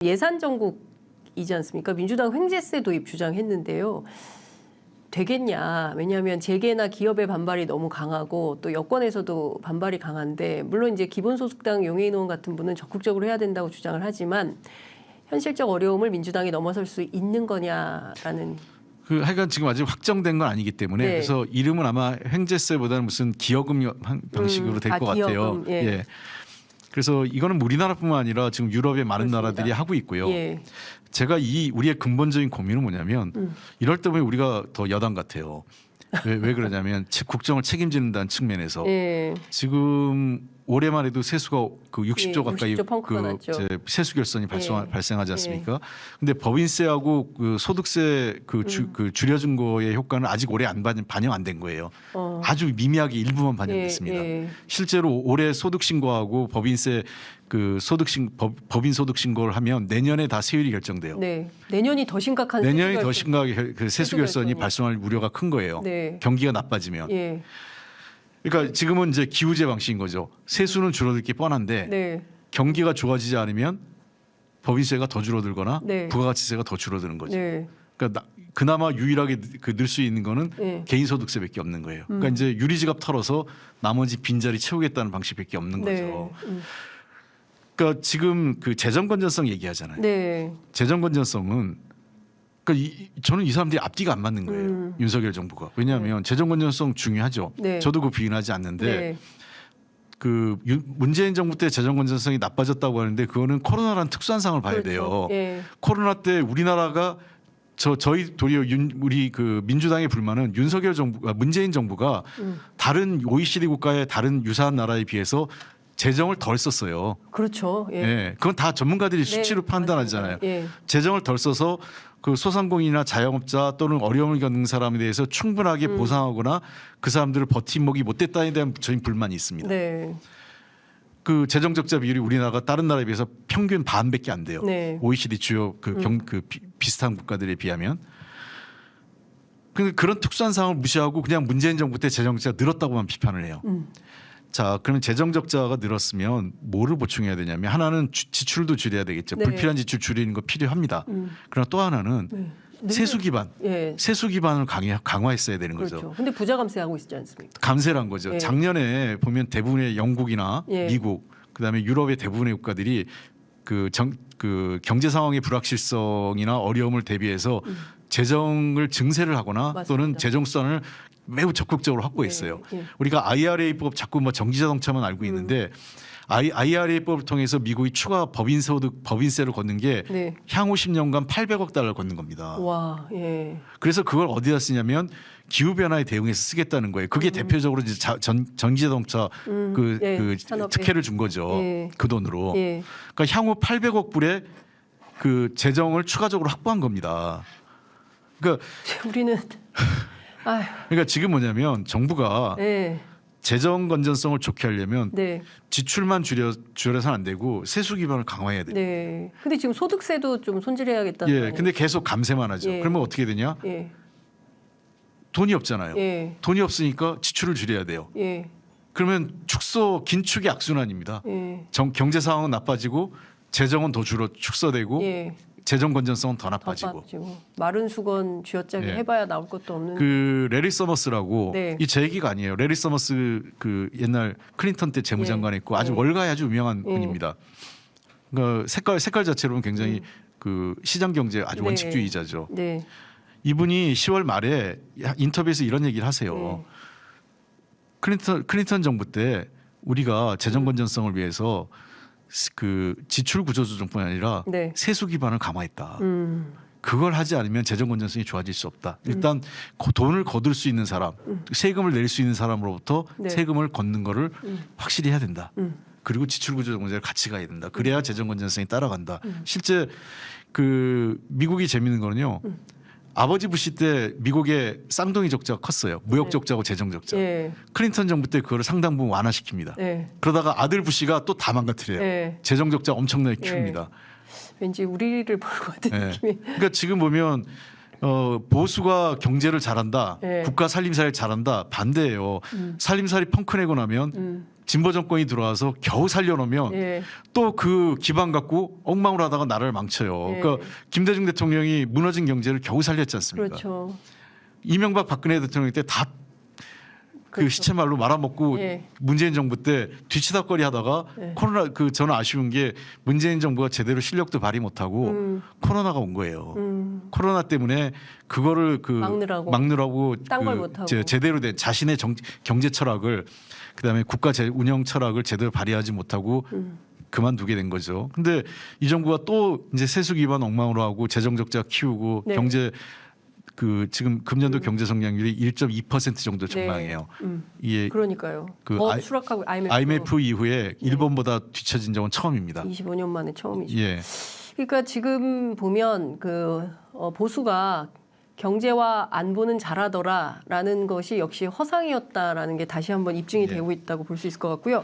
예산 정국이지 않습니까? 민주당 횡재세 도입 주장했는데요. 되겠냐. 왜냐하면 재계나 기업의 반발이 너무 강하고 또 여권에서도 반발이 강한데, 물론 이제 기본소득당 용해인 의원 같은 분은 적극적으로 해야 된다고 주장을 하지만 현실적 어려움을 민주당이 넘어설 수 있는 거냐라는. 하여간 지금 아직 확정된 건 아니기 때문에 네. 그래서 이름은 아마 횡재세보다는 무슨 기여금 방식으로 될 것 같아요. 기여금, 예. 그래서 이거는 우리나라뿐만 아니라 지금 유럽의 많은 그렇습니다. 나라들이 하고 있고요. 예. 제가 우리의 근본적인 고민은 뭐냐면 이럴 때 보면 우리가 더 여당 같아요. 왜 그러냐면 국정을 책임지는다는 측면에서 예. 지금 올해만 해도 세수가 그 60조 가까이 60조 펑크가 났죠. 세수 결손이 예. 발생하지 않습니까? 근데 법인세하고 그 소득세 줄여준 거의 효과는 아직 올해 반영 안 된 거예요. 아주 미미하게 일부만 반영됐습니다. 예. 실제로 올해 소득 신고하고 법인세 법인 소득 신고를 하면 내년에 다 세율이 결정돼요. 네. 내년이 더 심각한 내년이 더 심각하게 세수 결손이 결손이. 발생할 우려가 큰 거예요. 네. 경기가 나빠지면. 예. 그러니까 지금은 이제 기우제 방식인 거죠. 세수는 줄어들 게 뻔한데 네. 경기가 좋아지지 않으면 법인세가 더 줄어들거나 네. 부가가치세가 더 줄어드는 거죠. 네. 그러니까 그나마 유일하게 늘 수 있는 거는 네. 개인소득세밖에 없는 거예요. 그러니까 이제 유리지갑 털어서 나머지 빈자리 채우겠다는 방식밖에 없는 네. 거죠. 그러니까 지금 그 재정 건전성 얘기하잖아요. 네. 재정 건전성은 그러니까 저는 이 사람들이 앞뒤가 안 맞는 거예요. 윤석열 정부가. 왜냐하면 재정 건전성 중요하죠. 네. 저도 그 부인하지 않는데 네. 그 문재인 정부 때 재정 건전성이 나빠졌다고 하는데 그거는 코로나라는 특수한 상황을 봐야 돼요. 그렇죠. 예. 코로나 때 우리나라가 저희 도리어 우리 그 민주당의 불만은 윤석열 정부가 문재인 정부가 다른 OECD 국가의 다른 유사한 나라에 비해서 재정을 덜 썼어요. 그렇죠. 예. 예, 그건 다 전문가들이 수치로 네, 판단하잖아요. 맞습니다. 예. 재정을 덜 써서 그 소상공인이나 자영업자 또는 어려움을 겪는 사람에 대해서 충분하게 보상하거나 그 사람들을 버팀목이 못 됐다에 대한 저희 불만이 있습니다. 네. 그 재정 적자 비율이 우리나라가 다른 나라에 비해서 평균 반밖에 안 돼요. 네. OECD 주요 비슷한 국가들에 비하면. 근데 그런 특수한 상황을 무시하고 그냥 문재인 정부 때 재정 적자가 늘었다고만 비판을 해요. 자, 그러면 재정 적자가 늘었으면 뭐를 보충해야 되냐면 하나는 지출도 줄여야 되겠죠. 네. 불필요한 지출 줄이는 거 필요합니다. 그러나 또 하나는 세수 기반, 예. 세수 기반을 강화했어야 되는 거죠. 그렇죠. 근데 부자 감세하고 있지 않습니까? 감세란 거죠. 예. 작년에 보면 대부분의 영국이나 예. 미국, 그다음에 유럽의 대부분의 국가들이 그 경제 상황의 불확실성이나 어려움을 대비해서 재정을 증세를 하거나 맞습니다. 또는 재정 수단을 매우 적극적으로 확보했어요. 예. 예. 우리가 IRA법 자꾸 뭐 전기자동차만 알고 있는데 IRA법을 통해서 미국이 추가 법인세를 걷는 게 네. 향후 10년간 800억 달러를 걷는 겁니다. 와, 예. 그래서 그걸 어디다 쓰냐면 기후 변화에 대응해서 쓰겠다는 거예요. 그게 대표적으로 이제 전기자동차 예, 산업에. 특혜를 준 거죠. 예. 그 돈으로. 예. 그러니까 향후 800억 불의 그 재정을 추가적으로 확보한 겁니다. 그러니까 아휴. 그러니까 지금 뭐냐면 정부가 예. 재정 건전성을 좋게 하려면 네. 지출만 줄여서는 안 되고 세수 기반을 강화해야 돼요. 네. 근데 지금 소득세도 좀 손질해야겠다는 거 예, 아니에요? 근데 계속 감세만 하죠. 예. 그러면 어떻게 되냐? 예. 돈이 없잖아요. 예. 돈이 없으니까 지출을 줄여야 돼요. 예. 그러면 긴축의 악순환입니다. 예. 경제 상황은 나빠지고 재정은 더 축소되고 예. 재정 건전성은 더 더 나빠지고. 빠지고 마른 수건 쥐어짜기 예. 해봐야 나올 것도 없는. 그 레리 서머스라고 네. 이 제 얘기가 아니에요. 레리 서머스 그 옛날 클린턴 때 재무장관했고 아주 월가에 아주 유명한 분입니다. 그러니까 색깔 자체로는 굉장히 그 시장 경제 아주 네. 원칙주의자죠. 네. 이분이 10월 말에 인터뷰에서 이런 얘기를 하세요. 클린턴 정부 때 우리가 재정 건전성을 위해서 그 지출 구조 조정뿐 아니라 네. 세수 기반을 강화했다. 그걸 하지 않으면 재정 건전성이 좋아질 수 없다. 일단 돈을 거둘 수 있는 사람, 세금을 낼 수 있는 사람으로부터 네. 세금을 걷는 거를 확실히 해야 된다. 그리고 지출 구조 정제를 같이 가야 된다. 그래야 재정 건전성이 따라간다. 실제 그 미국이 재밌는 거는요. 아버지 부시 때 미국의 쌍둥이 적자가 컸어요. 무역 적자고 재정 적자. 예. 클린턴 정부 때 그거를 상당 부분 완화시킵니다. 예. 그러다가 아들 부시가 또 다 망가뜨려요. 예. 재정 적자 엄청나게 키웁니다. 왠지 우리를 볼 것 같은 예. 느낌이. 그러니까 지금 보면 보수가 경제를 잘한다, 예. 국가 살림살이 잘한다 반대예요. 살림살이 펑크내고 나면 진보 정권이 들어와서 겨우 살려놓으면 예. 또 그 기반 갖고 엉망으로 하다가 나라를 망쳐요. 예. 그러니까 김대중 대통령이 무너진 경제를 겨우 살렸지 않습니까? 그렇죠. 이명박 박근혜 대통령 때 다 그 그렇죠. 시체 말로 말아먹고 예. 문재인 정부 때 뒤치다거리 하다가 예. 코로나 그 저는 아쉬운 게 문재인 정부가 제대로 실력도 발휘 못하고 코로나가 온 거예요. 코로나 때문에 그거를 그 막느라고 딴걸 못하고. 제대로 된 자신의 경제 철학을 그다음에 국가 운영 철학을 제대로 발휘하지 못하고 그만두게 된 거죠. 근데 이 정부가 또 이제 세수 기반 엉망으로 하고 재정 적자 키우고 네. 경제 그 지금 금년도 경제 성장률이 1.2% 정도 전망이에요. 이게 그러니까요. 그 더 추락하고 IMF 이후에 일본보다 뒤처진 적은 처음입니다. 25년 만에 처음이죠. 예. 그러니까 지금 보면 그 보수가 경제와 안보는 잘하더라라는 것이 역시 허상이었다라는 게 다시 한번 입증이 예. 되고 있다고 볼 수 있을 것 같고요.